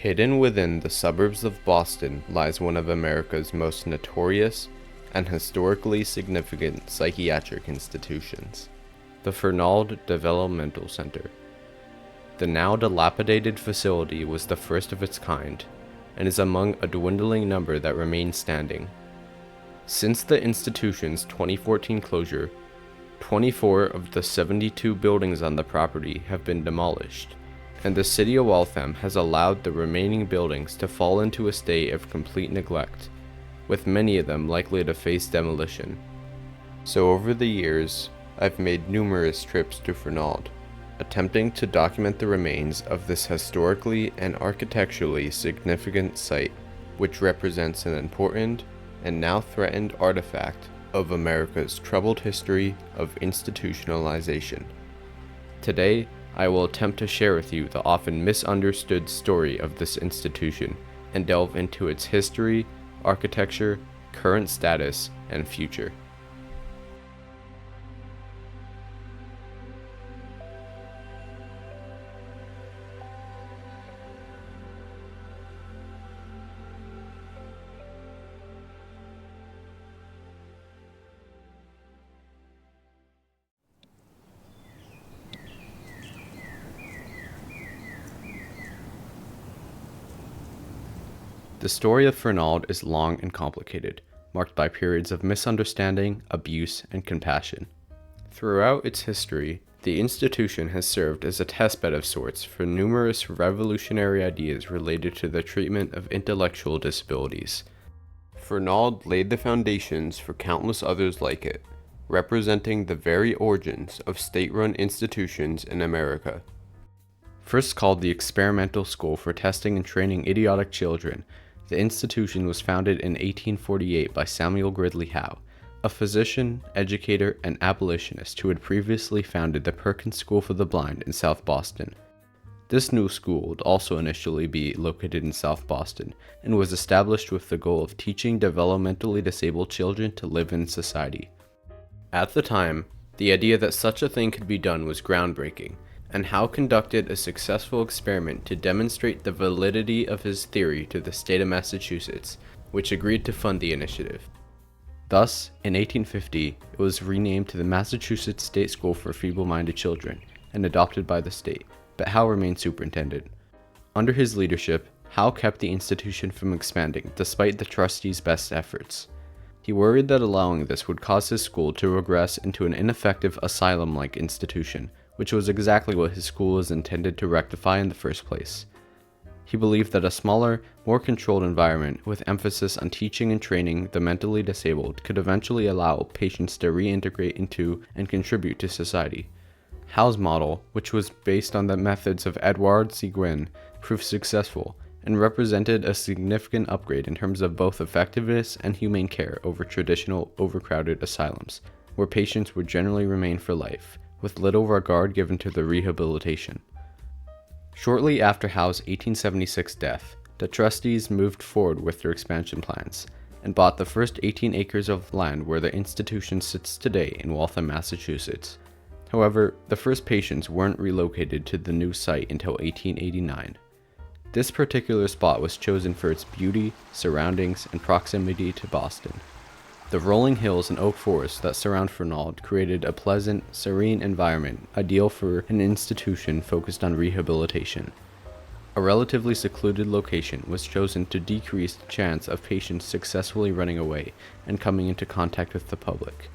Hidden within the suburbs of Boston lies one of America's most notorious and historically significant psychiatric institutions, the Fernald Developmental Center. The now dilapidated facility was the first of its kind, and is among a dwindling number that remain standing. Since the institution's 2014 closure, 24 of the 72 buildings on the property have been demolished, and the city of Waltham has allowed the remaining buildings to fall into a state of complete neglect, with many of them likely to face demolition. So over the years, I've made numerous trips to Fernald, attempting to document the remains of this historically and architecturally significant site, which represents an important and now threatened artifact of America's troubled history of institutionalization. Today, I will attempt to share with you the often misunderstood story of this institution and delve into its history, architecture, current status, and future. The story of Fernald is long and complicated, marked by periods of misunderstanding, abuse, and compassion. Throughout its history, the institution has served as a testbed of sorts for numerous revolutionary ideas related to the treatment of intellectual disabilities. Fernald laid the foundations for countless others like it, representing the very origins of state-run institutions in America. First called the Experimental School for Testing and Training Idiotic Children, the institution was founded in 1848 by Samuel Gridley Howe, a physician, educator, and abolitionist who had previously founded the Perkins School for the Blind in South Boston. This new school would also initially be located in South Boston and was established with the goal of teaching developmentally disabled children to live in society. At the time, the idea that such a thing could be done was groundbreaking, and Howe conducted a successful experiment to demonstrate the validity of his theory to the state of Massachusetts, which agreed to fund the initiative. Thus, in 1850, it was renamed to the Massachusetts State School for Feeble-Minded Children and adopted by the state, but Howe remained superintendent. Under his leadership, Howe kept the institution from expanding despite the trustees' best efforts. He worried that allowing this would cause his school to regress into an ineffective asylum-like institution, which was exactly what his school was intended to rectify in the first place. He believed that a smaller, more controlled environment with emphasis on teaching and training the mentally disabled could eventually allow patients to reintegrate into and contribute to society. Howe's model, which was based on the methods of Edouard Seguin, proved successful and represented a significant upgrade in terms of both effectiveness and humane care over traditional overcrowded asylums, where patients would generally remain for life, with little regard given to their rehabilitation. Shortly after Howe's 1876 death, the trustees moved forward with their expansion plans and bought the first 18 acres of land where the institution sits today in Waltham, Massachusetts. However, the first patients weren't relocated to the new site until 1889. This particular spot was chosen for its beauty, surroundings, and proximity to Boston. The rolling hills and oak forests that surround Fernald created a pleasant, serene environment ideal for an institution focused on rehabilitation. A relatively secluded location was chosen to decrease the chance of patients successfully running away and coming into contact with the public.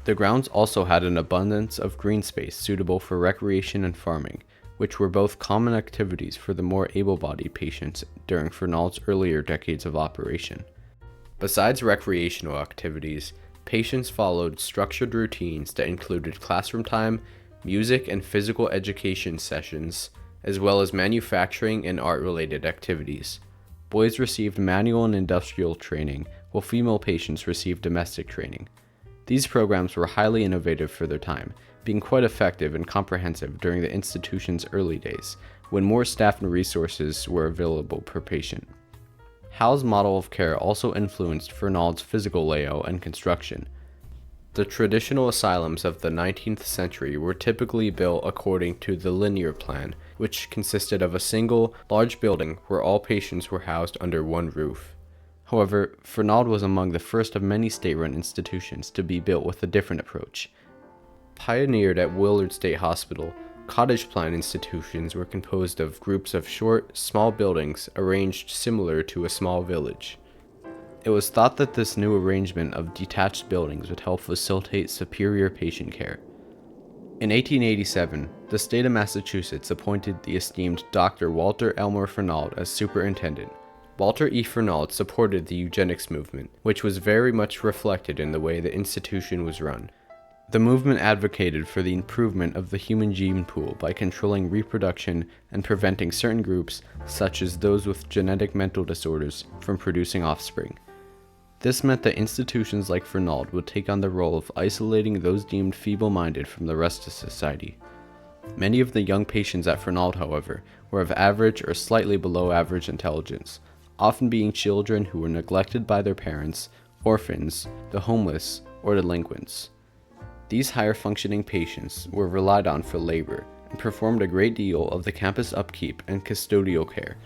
The grounds also had an abundance of green space suitable for recreation and farming, which were both common activities for the more able-bodied patients during Fernald's earlier decades of operation. Besides recreational activities, patients followed structured routines that included classroom time, music and physical education sessions, as well as manufacturing and art-related activities. Boys received manual and industrial training, while female patients received domestic training. These programs were highly innovative for their time, being quite effective and comprehensive during the institution's early days, when more staff and resources were available per patient. Howe's model of care also influenced Fernald's physical layout and construction. The traditional asylums of the 19th century were typically built according to the linear plan, which consisted of a single, large building where all patients were housed under one roof. However, Fernald was among the first of many state-run institutions to be built with a different approach. Pioneered at Willard State Hospital, cottage plan institutions were composed of groups of short, small buildings arranged similar to a small village. It was thought that this new arrangement of detached buildings would help facilitate superior patient care. In 1887, the state of Massachusetts appointed the esteemed Dr. Walter Elmer Fernald as superintendent. Walter E. Fernald supported the eugenics movement, which was very much reflected in the way the institution was run. The movement advocated for the improvement of the human gene pool by controlling reproduction and preventing certain groups, such as those with genetic mental disorders, from producing offspring. This meant that institutions like Fernald would take on the role of isolating those deemed feeble-minded from the rest of society. Many of the young patients at Fernald, however, were of average or slightly below average intelligence, often being children who were neglected by their parents, orphans, the homeless, or delinquents. These higher-functioning patients were relied on for labor and performed a great deal of the campus upkeep and custodial care.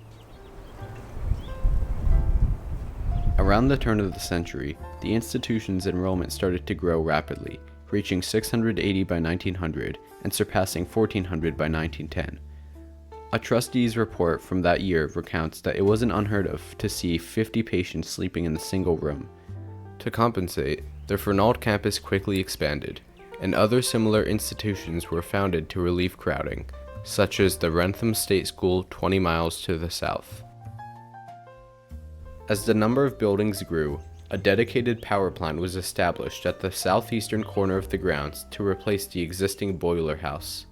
Around the turn of the century, the institution's enrollment started to grow rapidly, reaching 680 by 1900 and surpassing 1400 by 1910. A trustee's report from that year recounts that it wasn't unheard of to see 50 patients sleeping in a single room. To compensate, the Fernald campus quickly expanded, and other similar institutions were founded to relieve crowding, such as the Wrentham State School 20 miles to the south. As the number of buildings grew, a dedicated power plant was established at the southeastern corner of the grounds to replace the existing boiler house.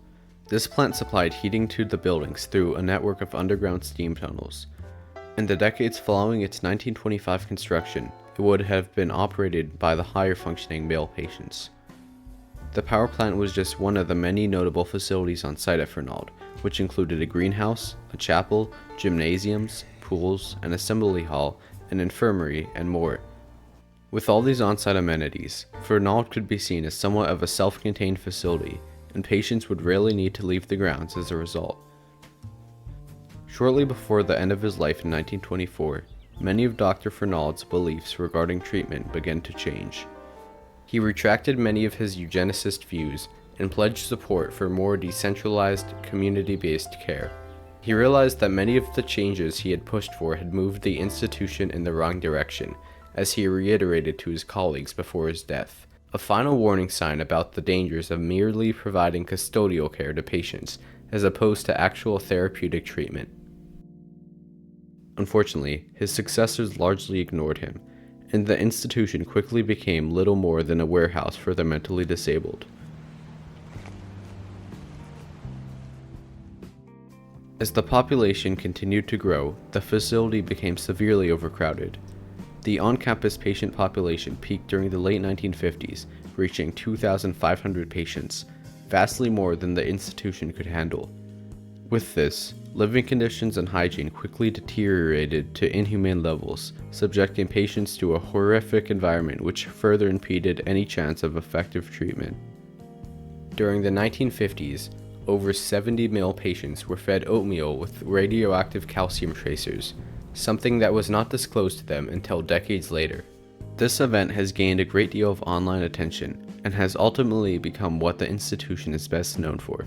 This plant supplied heating to the buildings through a network of underground steam tunnels. In the decades following its 1925 construction, it would have been operated by the higher functioning male patients. The power plant was just one of the many notable facilities on site at Fernald, which included a greenhouse, a chapel, gymnasiums, pools, an assembly hall, an infirmary, and more. With all these on-site amenities, Fernald could be seen as somewhat of a self-contained facility, and patients would rarely need to leave the grounds as a result. Shortly before the end of his life in 1924, many of Dr. Fernald's beliefs regarding treatment began to change. He retracted many of his eugenicist views and pledged support for more decentralized, community-based care. He realized that many of the changes he had pushed for had moved the institution in the wrong direction, as he reiterated to his colleagues before his death. A final warning sign about the dangers of merely providing custodial care to patients, as opposed to actual therapeutic treatment. Unfortunately, his successors largely ignored him, and the institution quickly became little more than a warehouse for the mentally disabled. As the population continued to grow, the facility became severely overcrowded. The on-campus patient population peaked during the late 1950s, reaching 2,500 patients, vastly more than the institution could handle. With this, living conditions and hygiene quickly deteriorated to inhumane levels, subjecting patients to a horrific environment which further impeded any chance of effective treatment. During the 1950s, over 70 male patients were fed oatmeal with radioactive calcium tracers, something that was not disclosed to them until decades later. This event has gained a great deal of online attention and has ultimately become what the institution is best known for.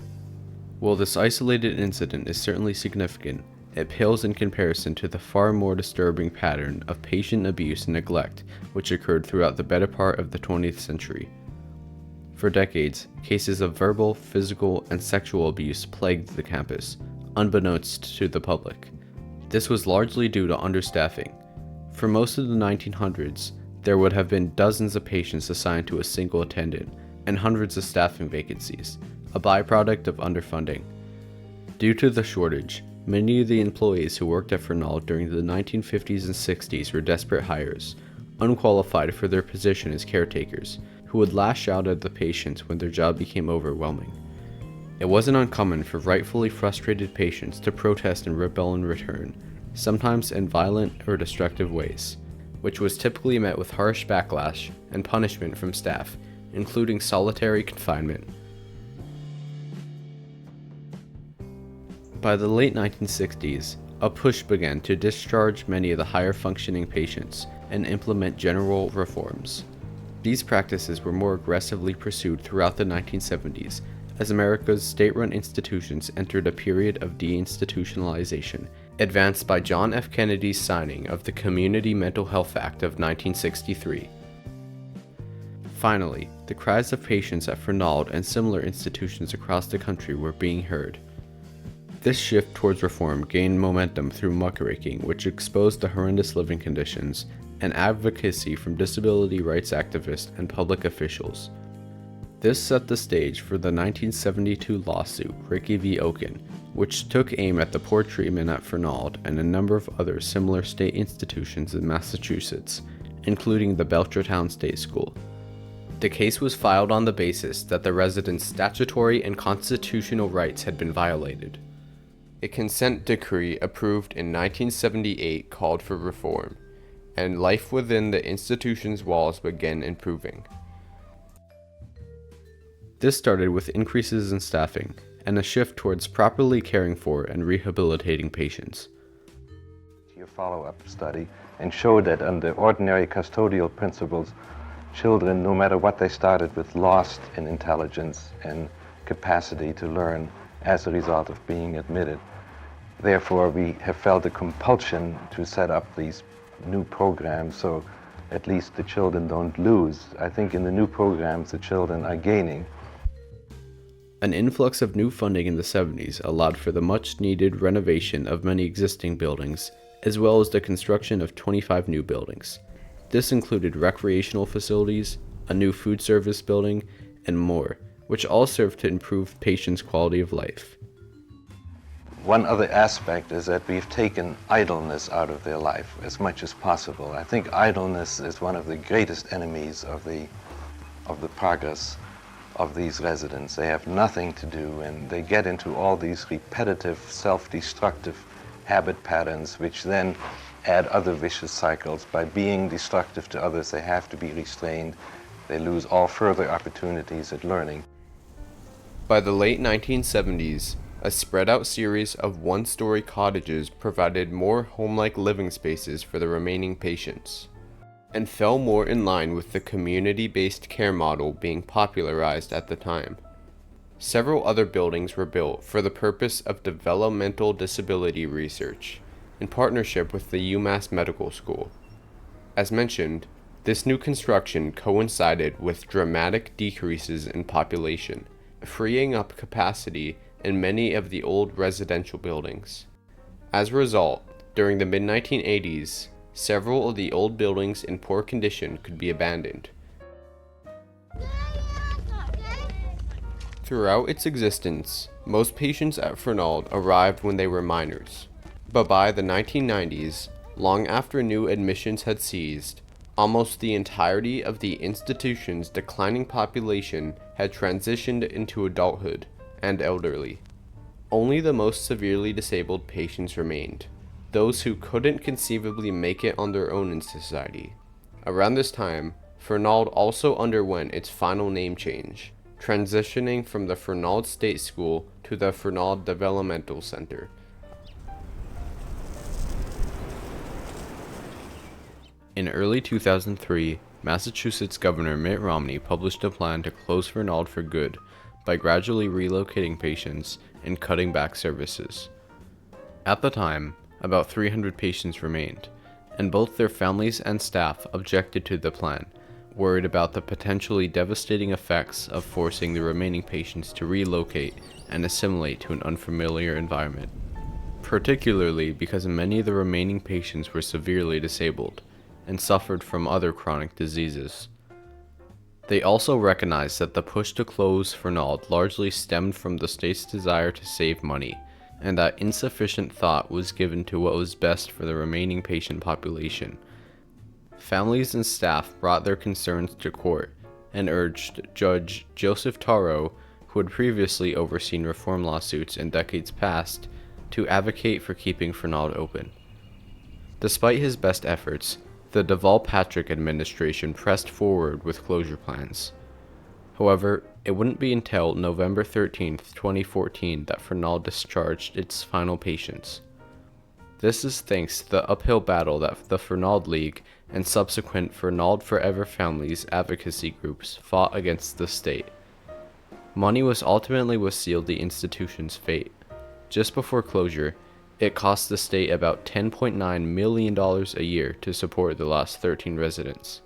While this isolated incident is certainly significant, it pales in comparison to the far more disturbing pattern of patient abuse and neglect which occurred throughout the better part of the 20th century. For decades, cases of verbal, physical, and sexual abuse plagued the campus, unbeknownst to the public. This was largely due to understaffing. For most of the 1900s, there would have been dozens of patients assigned to a single attendant, and hundreds of staffing vacancies, a byproduct of underfunding. Due to the shortage, many of the employees who worked at Fernald during the 1950s and 60s were desperate hires, unqualified for their position as caretakers, who would lash out at the patients when their job became overwhelming. It wasn't uncommon for rightfully frustrated patients to protest and rebel in return, sometimes in violent or destructive ways, which was typically met with harsh backlash and punishment from staff, including solitary confinement. By the late 1960s, a push began to discharge many of the higher functioning patients and implement general reforms. These practices were more aggressively pursued throughout the 1970s as America's state-run institutions entered a period of deinstitutionalization, advanced by John F. Kennedy's signing of the Community Mental Health Act of 1963. Finally, the cries of patients at Fernald and similar institutions across the country were being heard. This shift towards reform gained momentum through muckraking, which exposed the horrendous living conditions, and advocacy from disability rights activists and public officials. This set the stage for the 1972 lawsuit, Ricky v. Oken, which took aim at the poor treatment at Fernald and a number of other similar state institutions in Massachusetts, including the Belchertown State School. The case was filed on the basis that the residents' statutory and constitutional rights had been violated. A consent decree approved in 1978 called for reform, and life within the institution's walls began improving. This started with increases in staffing and a shift towards properly caring for and rehabilitating patients. Your follow-up study and showed that under ordinary custodial principles, children, no matter what they started with, lost in intelligence and capacity to learn as a result of being admitted. Therefore, we have felt a compulsion to set up these new programs so at least the children don't lose. I think in the new programs, the children are gaining. An influx of new funding in the 70s allowed for the much-needed renovation of many existing buildings, as well as the construction of 25 new buildings. This included recreational facilities, a new food service building, and more, which all served to improve patients' quality of life. One other aspect is that we've taken idleness out of their life as much as possible. I think idleness is one of the greatest enemies of the progress of these residents. They have nothing to do, and they get into all these repetitive, self-destructive habit patterns, which then add other vicious cycles. By being destructive to others, they have to be restrained. They lose all further opportunities at learning. By the late 1970s, a spread-out series of one-story cottages provided more home-like living spaces for the remaining patients, and fell more in line with the community-based care model being popularized at the time. Several other buildings were built for the purpose of developmental disability research, in partnership with the UMass Medical School. As mentioned, this new construction coincided with dramatic decreases in population, freeing up capacity in many of the old residential buildings. As a result, during the mid-1980s, several of the old buildings in poor condition could be abandoned. Throughout its existence, most patients at Fernald arrived when they were minors, but by the 1990s, long after new admissions had ceased, almost the entirety of the institution's declining population had transitioned into adulthood and elderly. Only the most severely disabled patients remained, those who couldn't conceivably make it on their own in society. Around this time, Fernald also underwent its final name change, transitioning from the Fernald State School to the Fernald Developmental Center. In early 2003, Massachusetts Governor Mitt Romney published a plan to close Fernald for good by gradually relocating patients and cutting back services. At the time, about 300 patients remained, and both their families and staff objected to the plan, worried about the potentially devastating effects of forcing the remaining patients to relocate and assimilate to an unfamiliar environment, particularly because many of the remaining patients were severely disabled and suffered from other chronic diseases. They also recognized that the push to close Fernald largely stemmed from the state's desire to save money, and that insufficient thought was given to what was best for the remaining patient population. Families and staff brought their concerns to court and urged Judge Joseph Taro, who had previously overseen reform lawsuits in decades past, to advocate for keeping Fernald open. Despite his best efforts, the Deval-Patrick administration pressed forward with closure plans. However, it wouldn't be until November 13th, 2014 that Fernald discharged its final patients. This is thanks to the uphill battle that the Fernald League and subsequent Fernald Forever Families advocacy groups fought against the state. Money was ultimately what sealed the institution's fate. Just before closure, it cost the state about $10.9 million a year to support the last 13 residents.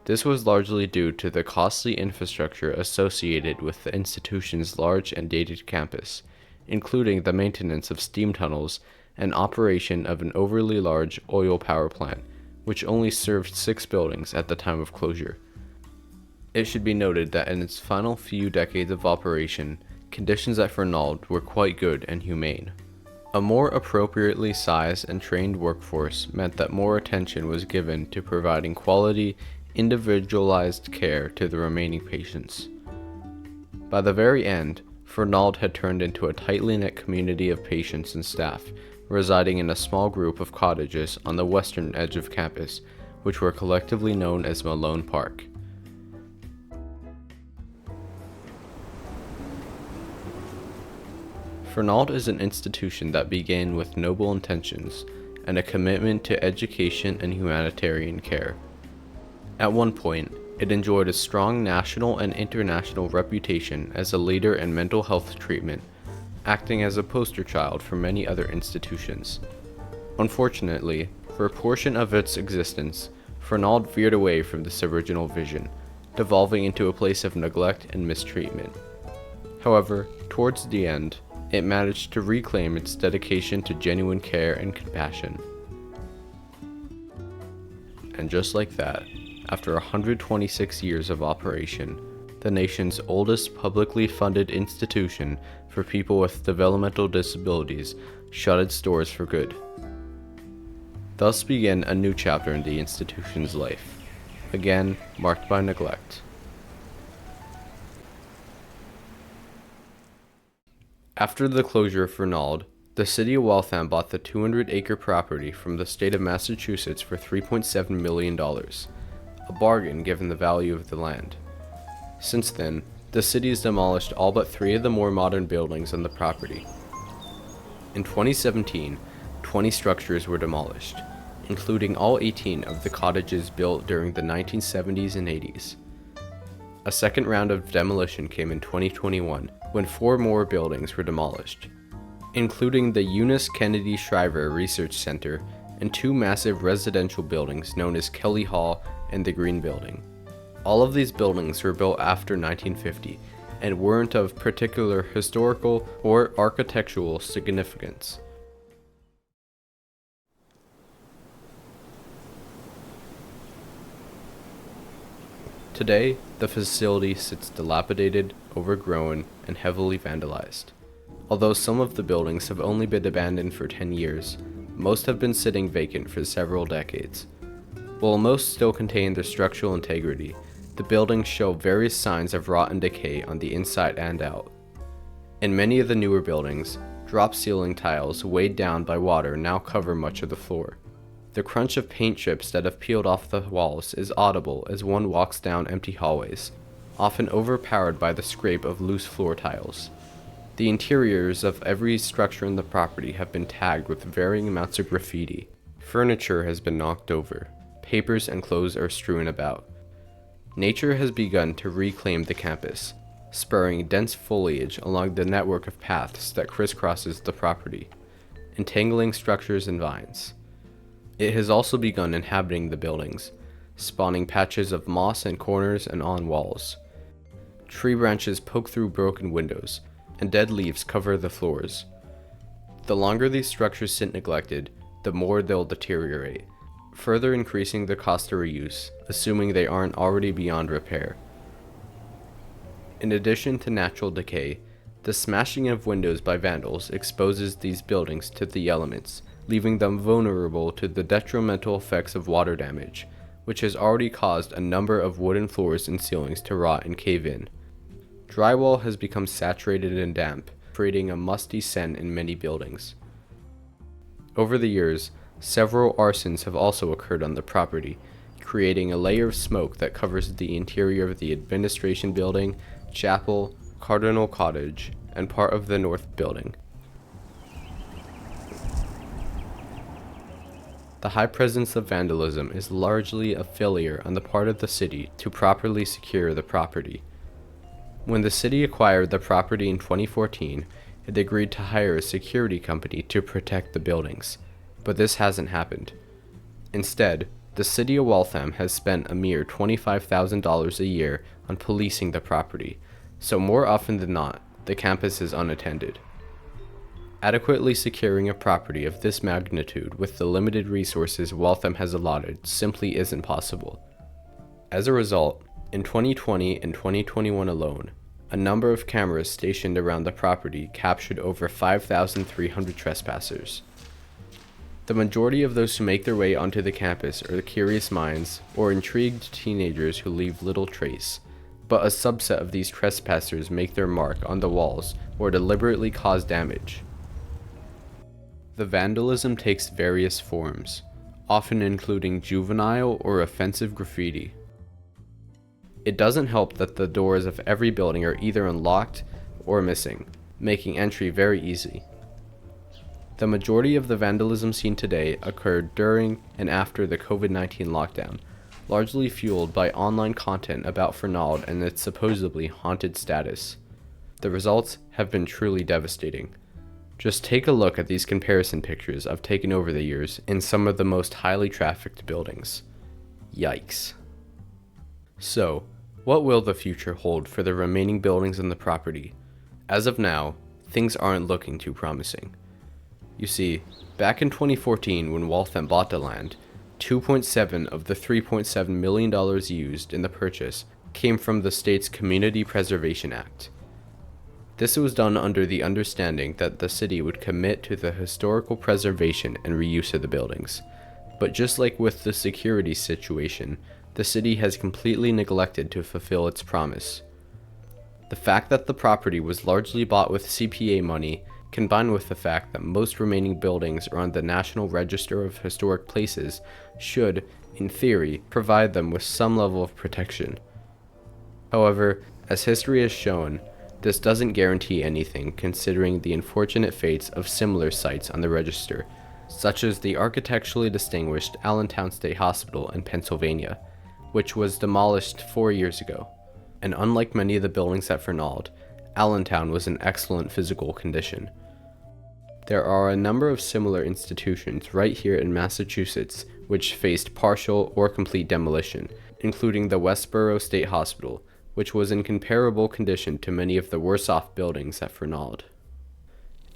This was largely due to the costly infrastructure associated with the institution's large and dated campus, including the maintenance of steam tunnels and operation of an overly large oil power plant, which only served 6 buildings at the time of closure. It should be noted that in its final few decades of operation, conditions at Fernald were quite good and humane. A more appropriately sized and trained workforce meant that more attention was given to providing quality, individualized care to the remaining patients. By the very end, Fernald had turned into a tightly knit community of patients and staff, residing in a small group of cottages on the western edge of campus, which were collectively known as Malone Park. Fernald is an institution that began with noble intentions and a commitment to education and humanitarian care. At one point, it enjoyed a strong national and international reputation as a leader in mental health treatment, acting as a poster child for many other institutions. Unfortunately, for a portion of its existence, Fernald veered away from this original vision, devolving into a place of neglect and mistreatment. However, towards the end, it managed to reclaim its dedication to genuine care and compassion. And just like that, after 126 years of operation, the nation's oldest publicly funded institution for people with developmental disabilities shut its doors for good. Thus began a new chapter in the institution's life, again marked by neglect. After the closure of Fernald, the city of Waltham bought the 200-acre property from the state of Massachusetts for $3.7 million, a bargain given the value of the land. Since then, the city has demolished all but 3 of the more modern buildings on the property. In 2017, 20 structures were demolished, including all 18 of the cottages built during the 1970s and 80s. A second round of demolition came in 2021 when 4 more buildings were demolished, including the Eunice Kennedy Shriver Research Center and 2 massive residential buildings known as Kelly Hall and the Green Building. All of these buildings were built after 1950 and weren't of particular historical or architectural significance. Today, the facility sits dilapidated, overgrown, and heavily vandalized. Although some of the buildings have only been abandoned for 10 years, most have been sitting vacant for several decades. While most still contain their structural integrity, the buildings show various signs of rot and decay on the inside and out. In many of the newer buildings, drop ceiling tiles weighed down by water now cover much of the floor. The crunch of paint chips that have peeled off the walls is audible as one walks down empty hallways, often overpowered by the scrape of loose floor tiles. The interiors of every structure in the property have been tagged with varying amounts of graffiti. Furniture has been knocked over. Papers and clothes are strewn about. Nature has begun to reclaim the campus, spurring dense foliage along the network of paths that crisscrosses the property, entangling structures and vines. It has also begun inhabiting the buildings, spawning patches of moss in corners and on walls. Tree branches poke through broken windows, and dead leaves cover the floors. The longer these structures sit neglected, the more they'll deteriorate, further increasing the cost to reuse, assuming they aren't already beyond repair. In addition to natural decay, the smashing of windows by vandals exposes these buildings to the elements, leaving them vulnerable to the detrimental effects of water damage, which has already caused a number of wooden floors and ceilings to rot and cave in. Drywall has become saturated and damp, creating a musty scent in many buildings. Over the years, several arsons have also occurred on the property, creating a layer of smoke that covers the interior of the administration building, chapel, Cardinal Cottage, and part of the north building. The high presence of vandalism is largely a failure on the part of the city to properly secure the property. When the city acquired the property in 2014, it agreed to hire a security company to protect the buildings, but this hasn't happened. Instead, the city of Waltham has spent a mere $25,000 a year on policing the property, so more often than not, the campus is unattended. Adequately securing a property of this magnitude with the limited resources Waltham has allotted simply isn't possible. As a result, in 2020 and 2021 alone, a number of cameras stationed around the property captured over 5,300 trespassers. The majority of those who make their way onto the campus are the curious minds or intrigued teenagers who leave little trace, but a subset of these trespassers make their mark on the walls or deliberately cause damage. The vandalism takes various forms, often including juvenile or offensive graffiti. It doesn't help that the doors of every building are either unlocked or missing, making entry very easy. The majority of the vandalism seen today occurred during and after the COVID-19 lockdown, largely fueled by online content about Fernald and its supposedly haunted status. The results have been truly devastating. Just take a look at these comparison pictures I've taken over the years in some of the most highly trafficked buildings. Yikes. So, what will the future hold for the remaining buildings on the property? As of now, things aren't looking too promising. You see, back in 2014 when Waltham bought the land, 2.7 of the $3.7 million used in the purchase came from the state's Community Preservation Act. This was done under the understanding that the city would commit to the historical preservation and reuse of the buildings. But just like with the security situation, the city has completely neglected to fulfill its promise. The fact that the property was largely bought with CPA money, combined with the fact that most remaining buildings are on the National Register of Historic Places, should, in theory, provide them with some level of protection. However, as history has shown, this doesn't guarantee anything considering the unfortunate fates of similar sites on the register, such as the architecturally distinguished Allentown State Hospital in Pennsylvania, which was demolished 4 years ago. And unlike many of the buildings at Fernald, Allentown was in excellent physical condition. There are a number of similar institutions right here in Massachusetts which faced partial or complete demolition, including the Westboro State Hospital, which was in comparable condition to many of the worse-off buildings at Fernald.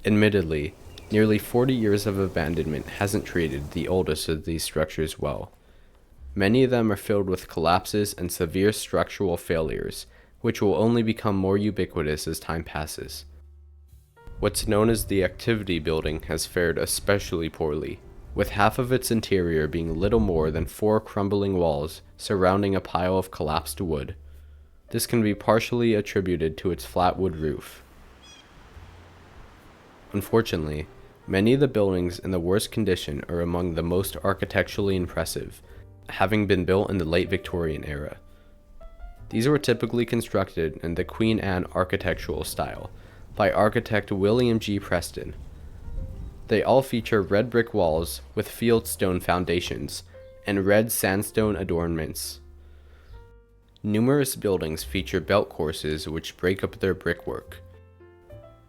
Admittedly, nearly 40 years of abandonment hasn't treated the oldest of these structures well. Many of them are filled with collapses and severe structural failures, which will only become more ubiquitous as time passes. What's known as the Activity Building has fared especially poorly, with half of its interior being little more than 4 crumbling walls surrounding a pile of collapsed wood. This can be partially attributed to its flat wood roof. Unfortunately, many of the buildings in the worst condition are among the most architecturally impressive, having been built in the late Victorian era. These were typically constructed in the Queen Anne architectural style by architect William G. Preston. They all feature red brick walls with fieldstone foundations and red sandstone adornments. Numerous buildings feature belt courses which break up their brickwork.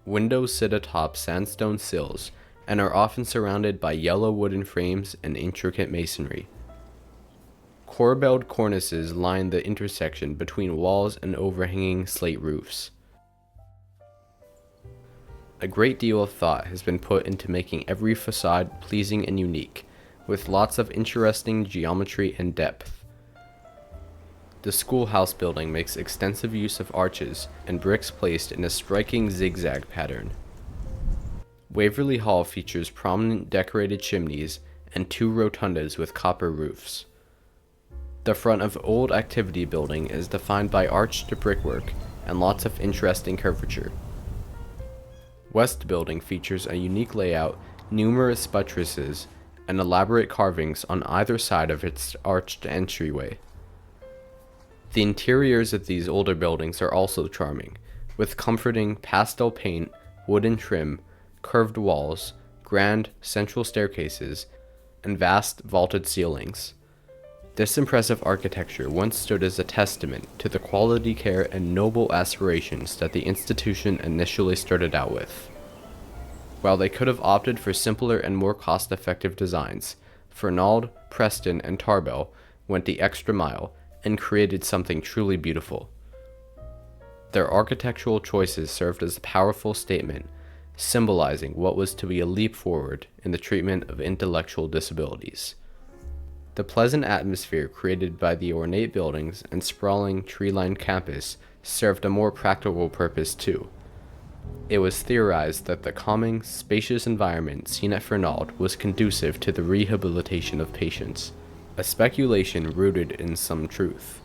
Windows sit atop sandstone sills and are often surrounded by yellow wooden frames and intricate masonry. Corbelled cornices line the intersection between walls and overhanging slate roofs. A great deal of thought has been put into making every facade pleasing and unique, with lots of interesting geometry and depth. The schoolhouse building makes extensive use of arches and bricks placed in a striking zigzag pattern. Waverly Hall features prominent decorated chimneys and 2 rotundas with copper roofs. The front of Old Activity Building is defined by arched brickwork and lots of interesting curvature. West Building features a unique layout, numerous buttresses, and elaborate carvings on either side of its arched entryway. The interiors of these older buildings are also charming, with comforting pastel paint, wooden trim, curved walls, grand central staircases, and vast vaulted ceilings. This impressive architecture once stood as a testament to the quality care and noble aspirations that the institution initially started out with. While they could have opted for simpler and more cost-effective designs, Fernald, Preston, and Tarbell went the extra mile and created something truly beautiful. Their architectural choices served as a powerful statement, symbolizing what was to be a leap forward in the treatment of intellectual disabilities. The pleasant atmosphere created by the ornate buildings and sprawling tree-lined campus served a more practical purpose too. It was theorized that the calming, spacious environment seen at Fernald was conducive to the rehabilitation of patients, a speculation rooted in some truth.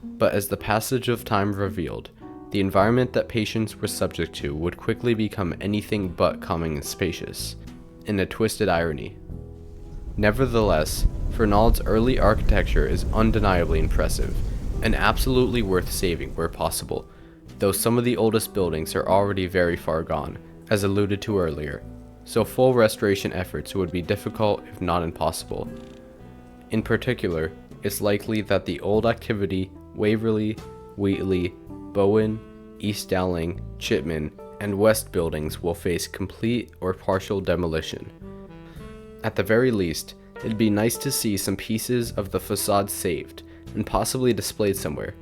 But as the passage of time revealed, the environment that patients were subject to would quickly become anything but calming and spacious, in a twisted irony. Nevertheless, Fernald's early architecture is undeniably impressive, and absolutely worth saving where possible, though some of the oldest buildings are already very far gone, as alluded to earlier, so full restoration efforts would be difficult if not impossible. In particular, it's likely that the old Activity, Waverley, Wheatley, Bowen, East Dowling, Chipman, and West buildings will face complete or partial demolition. At the very least, it'd be nice to see some pieces of the facade saved and possibly displayed somewhere.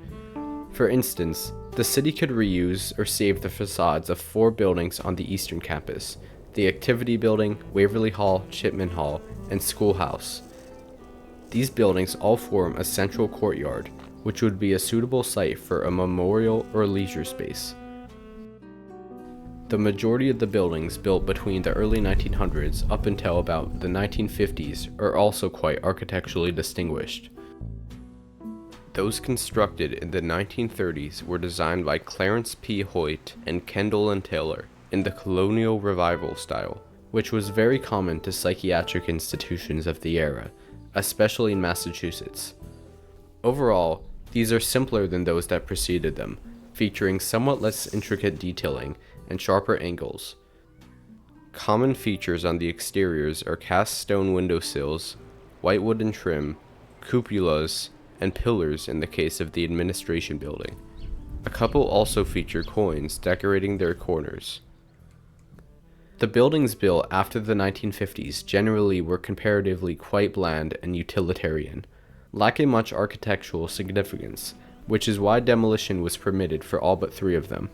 For instance, the city could reuse or save the facades of 4 buildings on the eastern campus: the Activity Building, Waverley Hall, Chipman Hall, and Schoolhouse. These buildings all form a central courtyard, which would be a suitable site for a memorial or leisure space. The majority of the buildings built between the early 1900s up until about the 1950s are also quite architecturally distinguished. Those constructed in the 1930s were designed by Clarence P. Hoyt and Kendall and Taylor in the colonial revival style, which was very common to psychiatric institutions of the era, especially in Massachusetts. Overall, these are simpler than those that preceded them, featuring somewhat less intricate detailing and sharper angles. Common features on the exteriors are cast stone windowsills, white wooden trim, cupolas, and pillars in the case of the administration building. A couple also feature coins decorating their corners. The buildings built after the 1950s generally were comparatively quite bland and utilitarian, lacking much architectural significance, which is why demolition was permitted for all but 3 of them.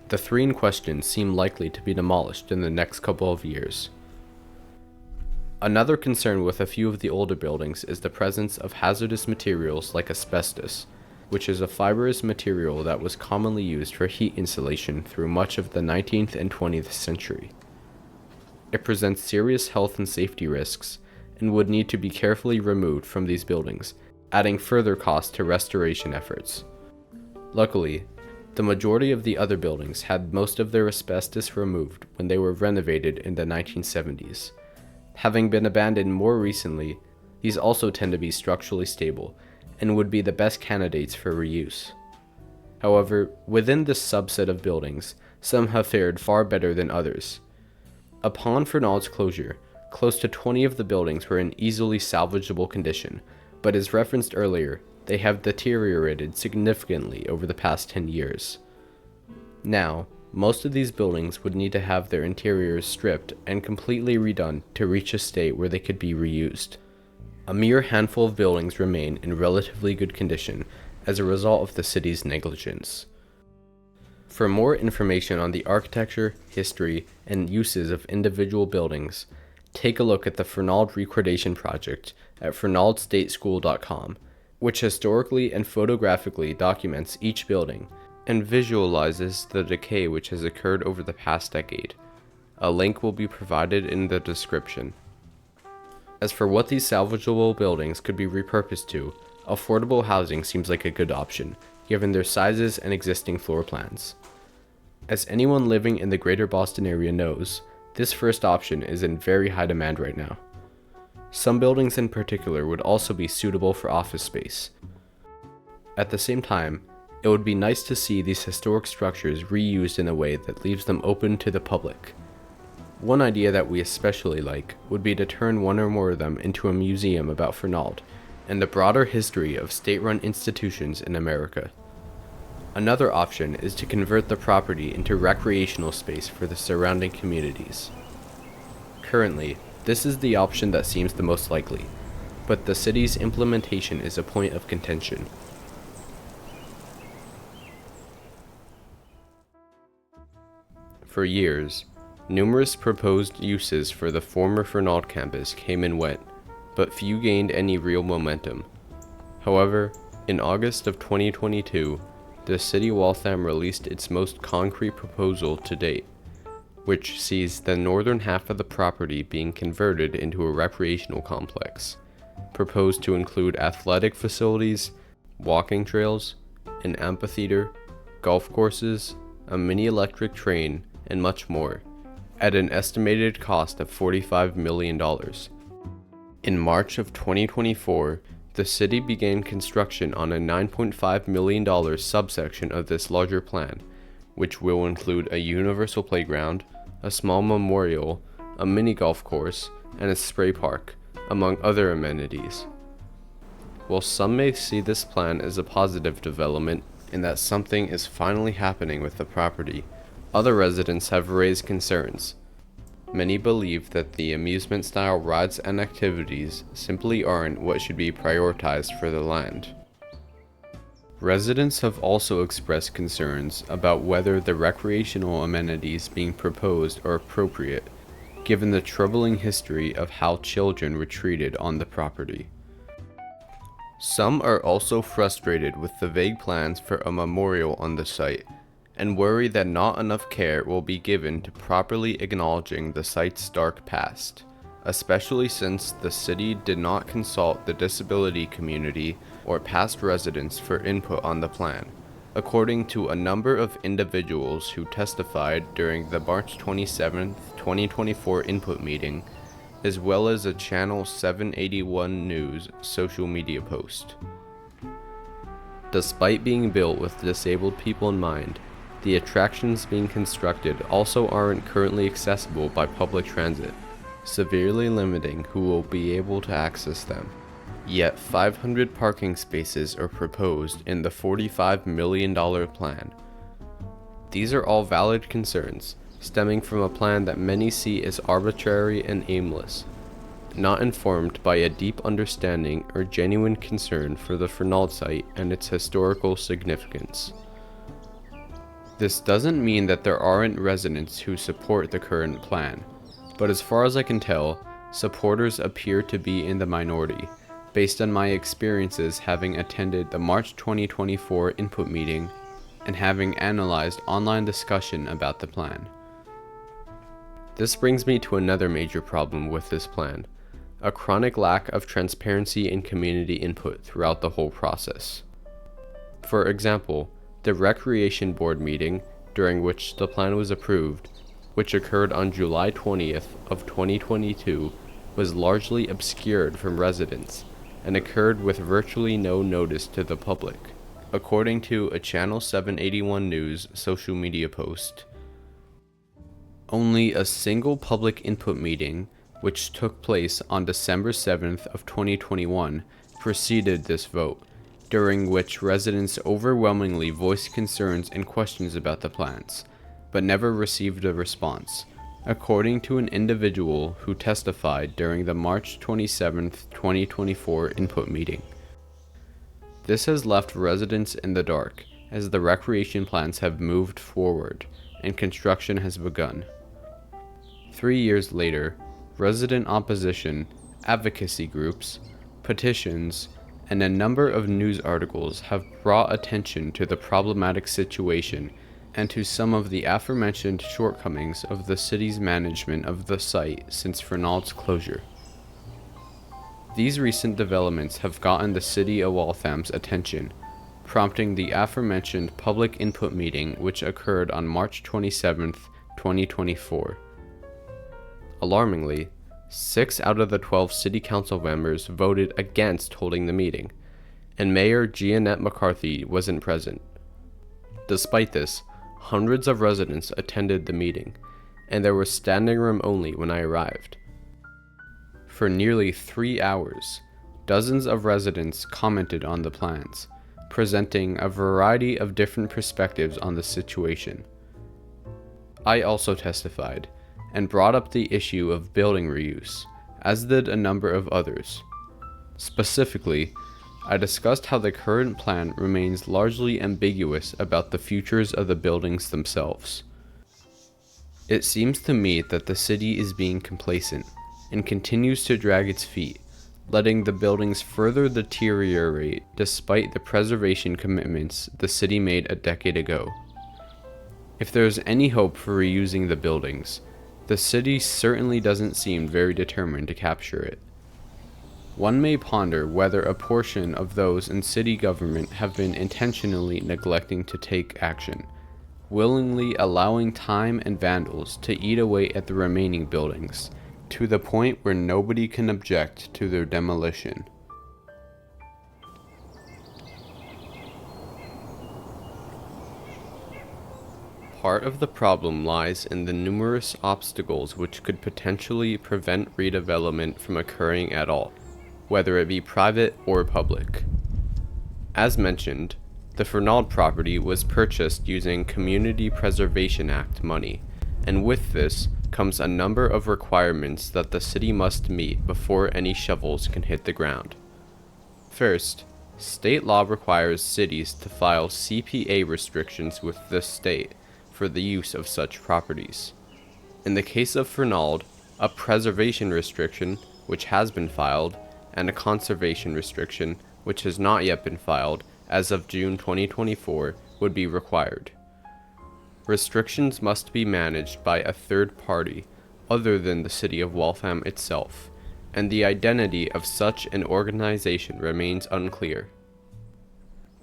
The 3 in question seem likely to be demolished in the next couple of years. Another concern with a few of the older buildings is the presence of hazardous materials like asbestos, which is a fibrous material that was commonly used for heat insulation through much of the 19th and 20th century. It presents serious health and safety risks and would need to be carefully removed from these buildings, adding further cost to restoration efforts. Luckily, the majority of the other buildings had most of their asbestos removed when they were renovated in the 1970s. Having been abandoned more recently, these also tend to be structurally stable and would be the best candidates for reuse. However, within this subset of buildings, some have fared far better than others. Upon Fernald's closure, close to 20 of the buildings were in easily salvageable condition, but as referenced earlier, they have deteriorated significantly over the past 10 years. Now, most of these buildings would need to have their interiors stripped and completely redone to reach a state where they could be reused. A mere handful of buildings remain in relatively good condition as a result of the city's negligence. For more information on the architecture, history, and uses of individual buildings, take a look at the Fernald Recordation Project at fernaldstateschool.com, which historically and photographically documents each building and visualizes the decay which has occurred over the past decade. A link will be provided in the description. As for what these salvageable buildings could be repurposed to, affordable housing seems like a good option, given their sizes and existing floor plans. As anyone living in the greater Boston area knows, this first option is in very high demand right now. Some buildings in particular would also be suitable for office space. At the same time, it would be nice to see these historic structures reused in a way that leaves them open to the public. One idea that we especially like would be to turn one or more of them into a museum about Fernald and the broader history of state-run institutions in America. Another option is to convert the property into recreational space for the surrounding communities. Currently, this is the option that seems the most likely, but the city's implementation is a point of contention. For years, numerous proposed uses for the former Fernald campus came and went, but few gained any real momentum. However, in August of 2022, the city of Waltham released its most concrete proposal to date, which sees the northern half of the property being converted into a recreational complex, proposed to include athletic facilities, walking trails, an amphitheater, golf courses, a mini electric train, and much more, at an estimated cost of $45 million. In March of 2024, the city began construction on a $9.5 million subsection of this larger plan, which will include a universal playground, a small memorial, a mini golf course, and a spray park, among other amenities. While some may see this plan as a positive development in that something is finally happening with the property, other residents have raised concerns. Many believe that the amusement-style rides and activities simply aren't what should be prioritized for the land. Residents have also expressed concerns about whether the recreational amenities being proposed are appropriate, given the troubling history of how children were treated on the property. Some are also frustrated with the vague plans for a memorial on the site, and worry that not enough care will be given to properly acknowledging the site's dark past, especially since the city did not consult the disability community or past residents for input on the plan, according to a number of individuals who testified during the March 27, 2024 input meeting, as well as a Channel 781 News social media post. Despite being built with disabled people in mind, the attractions being constructed also aren't currently accessible by public transit, severely limiting who will be able to access them. Yet 500 parking spaces are proposed in the $45 million plan. These are all valid concerns, stemming from a plan that many see as arbitrary and aimless, not informed by a deep understanding or genuine concern for the Fernald site and its historical significance. This doesn't mean that there aren't residents who support the current plan, but as far as I can tell, supporters appear to be in the minority, based on my experiences having attended the March 2024 input meeting and having analyzed online discussion about the plan. This brings me to another major problem with this plan, a chronic lack of transparency and community input throughout the whole process. For example, the Recreation Board meeting, during which the plan was approved, which occurred on July 20th of 2022, was largely obscured from residents and occurred with virtually no notice to the public, according to a Channel 781 News social media post. Only a single public input meeting, which took place on December 7th of 2021, preceded this vote, during which residents overwhelmingly voiced concerns and questions about the plans, but never received a response, according to an individual who testified during the March 27, 2024 input meeting. This has left residents in the dark, as the recreation plans have moved forward and construction has begun. 3 years later, resident opposition, advocacy groups, petitions, and a number of news articles have brought attention to the problematic situation and to some of the aforementioned shortcomings of the city's management of the site since Fernald's closure. These recent developments have gotten the city of Waltham's attention, prompting the aforementioned public input meeting which occurred on March 27, 2024. Alarmingly, 6 out of the 12 city council members voted against holding the meeting, and Mayor Jeanette McCarthy wasn't present. Despite this, hundreds of residents attended the meeting, and there was standing room only when I arrived. For nearly 3 hours, dozens of residents commented on the plans, presenting a variety of different perspectives on the situation. I also testified, and brought up the issue of building reuse, as did a number of others. Specifically, I discussed how the current plan remains largely ambiguous about the futures of the buildings themselves. It seems to me that the city is being complacent and continues to drag its feet, letting the buildings further deteriorate despite the preservation commitments the city made a decade ago. If there is any hope for reusing the buildings, the city certainly doesn't seem very determined to capture it. One may ponder whether a portion of those in city government have been intentionally neglecting to take action, willingly allowing time and vandals to eat away at the remaining buildings, to the point where nobody can object to their demolition. Part of the problem lies in the numerous obstacles which could potentially prevent redevelopment from occurring at all, whether it be private or public. As mentioned, the Fernald property was purchased using Community Preservation Act money, and with this comes a number of requirements that the city must meet before any shovels can hit the ground. First, state law requires cities to file CPA restrictions with the state for the use of such properties. In the case of Fernald, a preservation restriction, which has been filed, and a conservation restriction, which has not yet been filed, as of June 2024, would be required. Restrictions must be managed by a third party other than the city of Waltham itself, and the identity of such an organization remains unclear.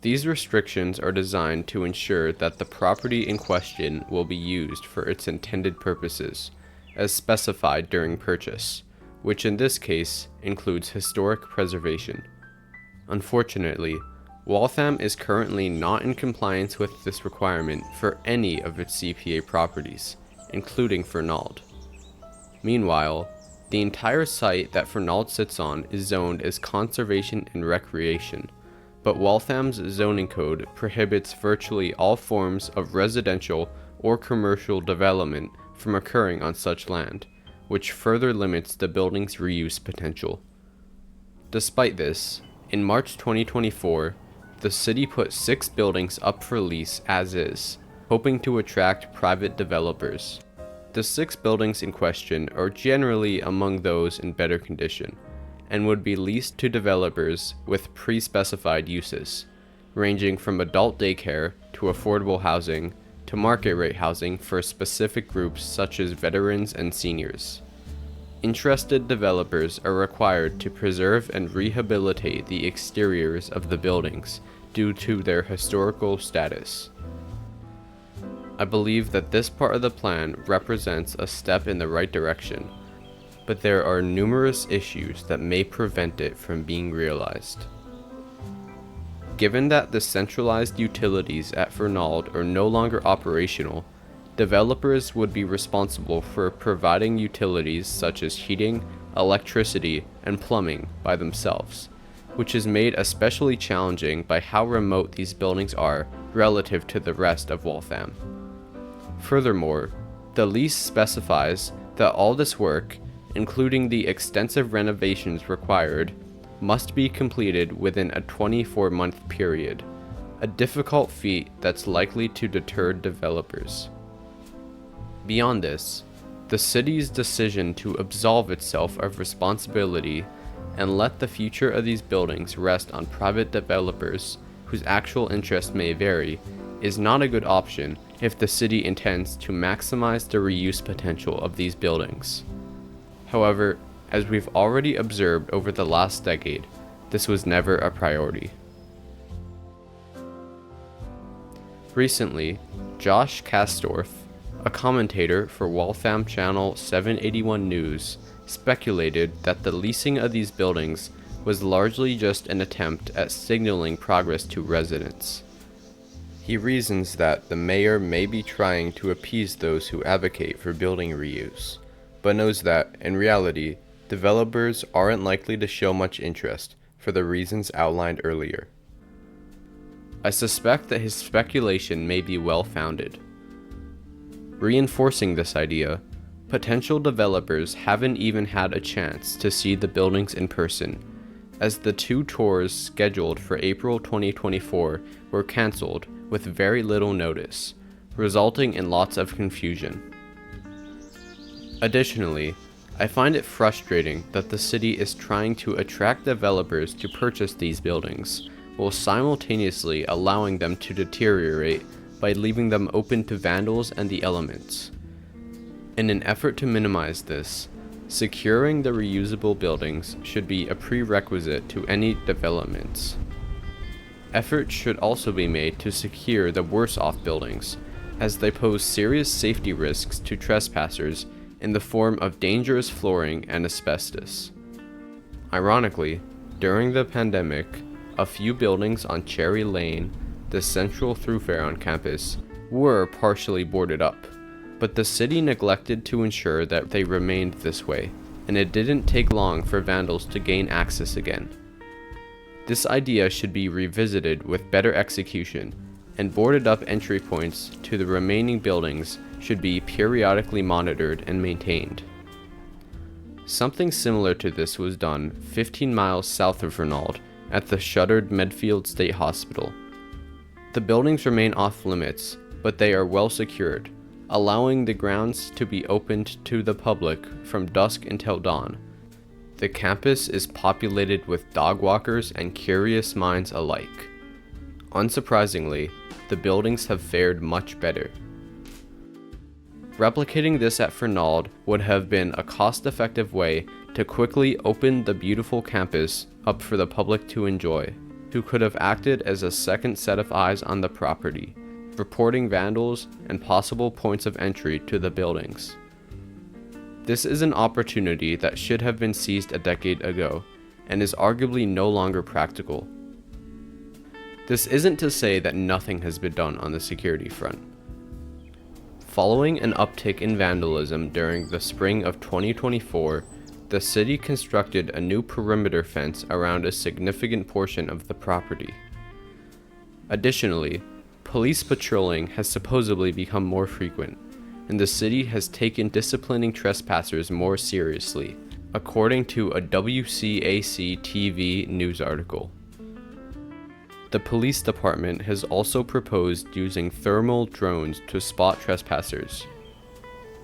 These restrictions are designed to ensure that the property in question will be used for its intended purposes, as specified during purchase, which in this case includes historic preservation. Unfortunately, Waltham is currently not in compliance with this requirement for any of its CPA properties, including Fernald. Meanwhile, the entire site that Fernald sits on is zoned as conservation and recreation, but Waltham's zoning code prohibits virtually all forms of residential or commercial development from occurring on such land, which further limits the building's reuse potential. Despite this, in March 2024, the city put 6 buildings up for lease as is, hoping to attract private developers. The 6 buildings in question are generally among those in better condition, and would be leased to developers with pre-specified uses, ranging from adult daycare to affordable housing to market rate housing for specific groups such as veterans and seniors. Interested developers are required to preserve and rehabilitate the exteriors of the buildings due to their historical status. I believe that this part of the plan represents a step in the right direction, but there are numerous issues that may prevent it from being realized. Given that the centralized utilities at Fernald are no longer operational, developers would be responsible for providing utilities such as heating, electricity, and plumbing by themselves, which is made especially challenging by how remote these buildings are relative to the rest of Waltham. Furthermore, the lease specifies that all this work, including the extensive renovations required, must be completed within a 24-month period, a difficult feat that's likely to deter developers. Beyond this, the city's decision to absolve itself of responsibility and let the future of these buildings rest on private developers whose actual interest may vary is not a good option if the city intends to maximize the reuse potential of these buildings. However, as we've already observed over the last decade, this was never a priority. Recently, Josh Kastorf, a commentator for Waltham Channel 781 News, speculated that the leasing of these buildings was largely just an attempt at signaling progress to residents. He reasons that the mayor may be trying to appease those who advocate for building reuse, but knows that, in reality, developers aren't likely to show much interest for the reasons outlined earlier. I suspect that his speculation may be well-founded. Reinforcing this idea, potential developers haven't even had a chance to see the buildings in person, as the 2 tours scheduled for April 2024 were cancelled with very little notice, resulting in lots of confusion. Additionally, I find it frustrating that the city is trying to attract developers to purchase these buildings, while simultaneously allowing them to deteriorate by leaving them open to vandals and the elements. In an effort to minimize this, securing the reusable buildings should be a prerequisite to any developments. Efforts should also be made to secure the worse-off buildings, as they pose serious safety risks to trespassers in the form of dangerous flooring and asbestos. Ironically, during the pandemic, a few buildings on Cherry Lane, the central thoroughfare on campus, were partially boarded up, but the city neglected to ensure that they remained this way, and it didn't take long for vandals to gain access again. This idea should be revisited with better execution, and boarded up entry points to the remaining buildings should be periodically monitored and maintained. Something similar to this was done 15 miles south of Fernald at the shuttered Medfield State Hospital. The buildings remain off limits, but they are well secured, allowing the grounds to be opened to the public from dusk until dawn. The campus is populated with dog walkers and curious minds alike. Unsurprisingly, the buildings have fared much better. Replicating this at Fernald would have been a cost-effective way to quickly open the beautiful campus up for the public to enjoy, who could have acted as a second set of eyes on the property, reporting vandals and possible points of entry to the buildings. This is an opportunity that should have been seized a decade ago, and is arguably no longer practical. This isn't to say that nothing has been done on the security front. Following an uptick in vandalism during the spring of 2024, the city constructed a new perimeter fence around a significant portion of the property. Additionally, police patrolling has supposedly become more frequent, and the city has taken disciplining trespassers more seriously, according to a WCAC TV news article. The police department has also proposed using thermal drones to spot trespassers.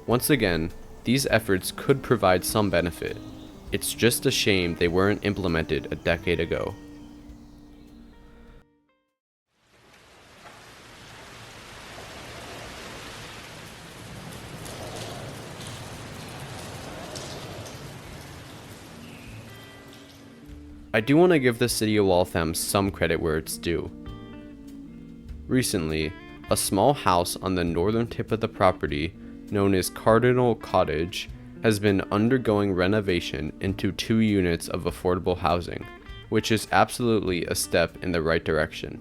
Once again, these efforts could provide some benefit. It's just a shame they weren't implemented a decade ago. I do want to give the city of Waltham some credit where it's due. Recently, a small house on the northern tip of the property, known as Cardinal Cottage, has been undergoing renovation into 2 units of affordable housing, which is absolutely a step in the right direction.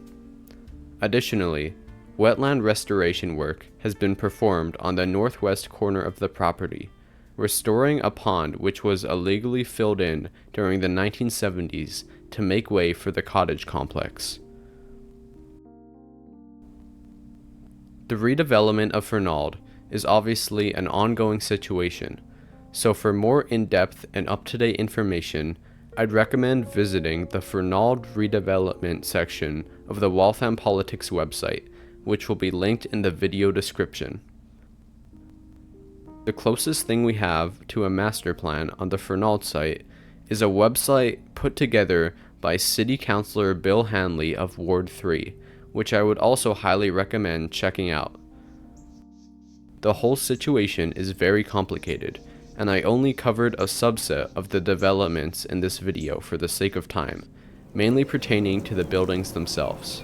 Additionally, wetland restoration work has been performed on the northwest corner of the property, restoring a pond which was illegally filled in during the 1970s to make way for the cottage complex. The redevelopment of Fernald is obviously an ongoing situation, so for more in-depth and up-to-date information, I'd recommend visiting the Fernald redevelopment section of the Waltham Politics website, which will be linked in the video description. The closest thing we have to a master plan on the Fernald site is a website put together by City Councilor Bill Hanley of Ward 3, which I would also highly recommend checking out. The whole situation is very complicated, and I only covered a subset of the developments in this video for the sake of time, mainly pertaining to the buildings themselves.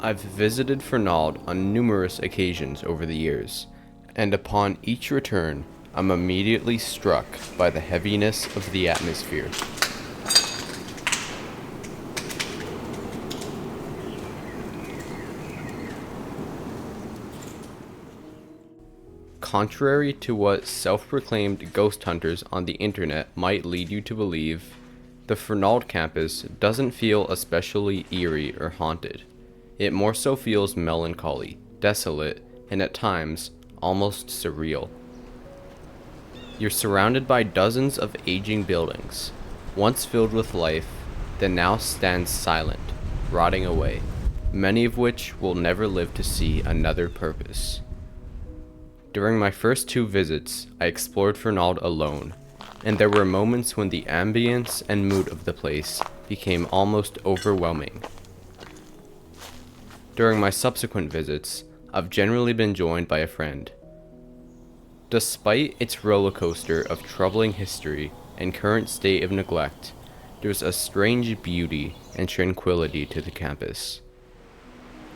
I've visited Fernald on numerous occasions over the years, and upon each return, I'm immediately struck by the heaviness of the atmosphere. Contrary to what self-proclaimed ghost hunters on the internet might lead you to believe, the Fernald campus doesn't feel especially eerie or haunted. It more so feels melancholy, desolate, and at times, almost surreal. You're surrounded by dozens of aging buildings, once filled with life, that now stand silent, rotting away, many of which will never live to see another purpose. During my first 2 visits, I explored Fernald alone, and there were moments when the ambience and mood of the place became almost overwhelming. During my subsequent visits, I've generally been joined by a friend. Despite its roller coaster of troubling history and current state of neglect, there's a strange beauty and tranquility to the campus.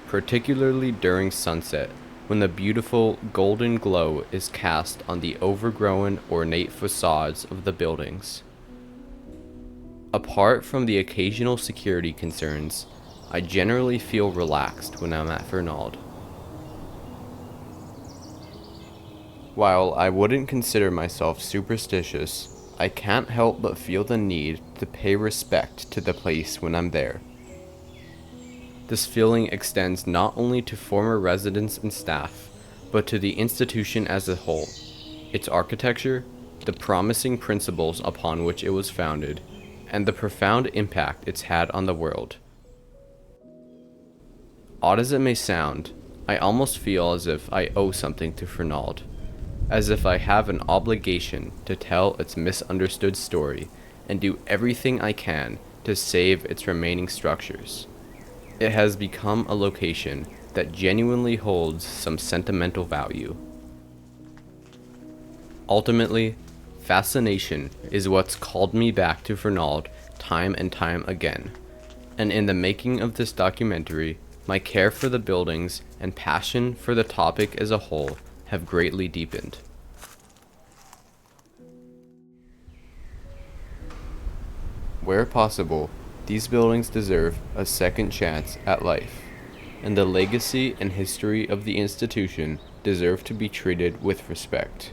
Particularly during sunset, when the beautiful golden glow is cast on the overgrown, ornate facades of the buildings. Apart from the occasional security concerns, I generally feel relaxed when I'm at Fernald. While I wouldn't consider myself superstitious, I can't help but feel the need to pay respect to the place when I'm there. This feeling extends not only to former residents and staff, but to the institution as a whole, its architecture, the promising principles upon which it was founded, and the profound impact it's had on the world. Odd as it may sound, I almost feel as if I owe something to Fernald, as if I have an obligation to tell its misunderstood story and do everything I can to save its remaining structures. It has become a location that genuinely holds some sentimental value. Ultimately, fascination is what's called me back to Fernald time and time again, and in the making of this documentary, my care for the buildings and passion for the topic as a whole have greatly deepened. Where possible, these buildings deserve a second chance at life, and the legacy and history of the institution deserve to be treated with respect.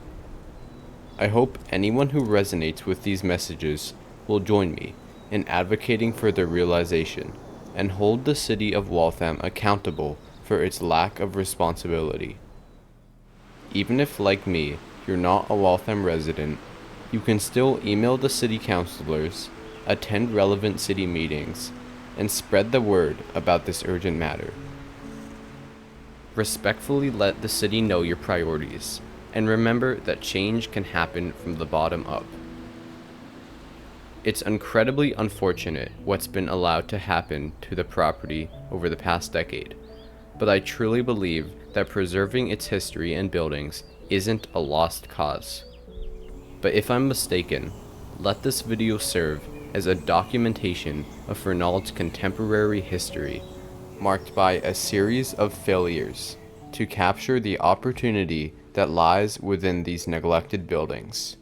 I hope anyone who resonates with these messages will join me in advocating for their realization and hold the city of Waltham accountable for its lack of responsibility. Even if, like me, you're not a Waltham resident, you can still email the city councilors, attend relevant city meetings, and spread the word about this urgent matter. Respectfully let the city know your priorities, and remember that change can happen from the bottom up. It's incredibly unfortunate what's been allowed to happen to the property over the past decade, but I truly believe that preserving its history and buildings isn't a lost cause. But if I'm mistaken, let this video serve as a documentation of Fernald's contemporary history, marked by a series of failures to capture the opportunity that lies within these neglected buildings.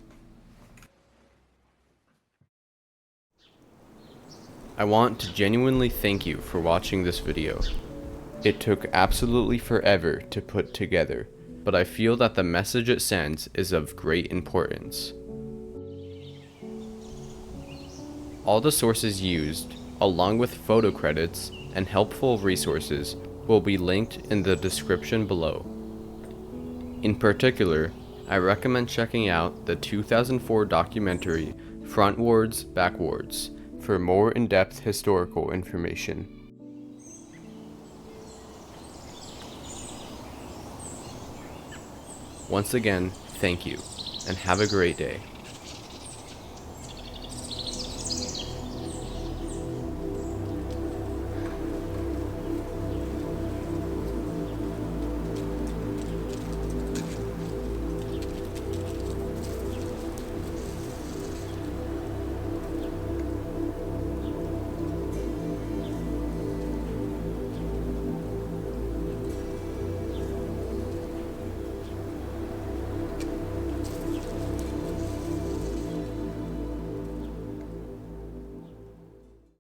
I want to genuinely thank you for watching this video. It took absolutely forever to put together, but I feel that the message it sends is of great importance. All the sources used, along with photo credits and helpful resources, will be linked in the description below. In particular, I recommend checking out the 2004 documentary Frontwards, Backwards for more in-depth historical information. Once again, thank you, and have a great day.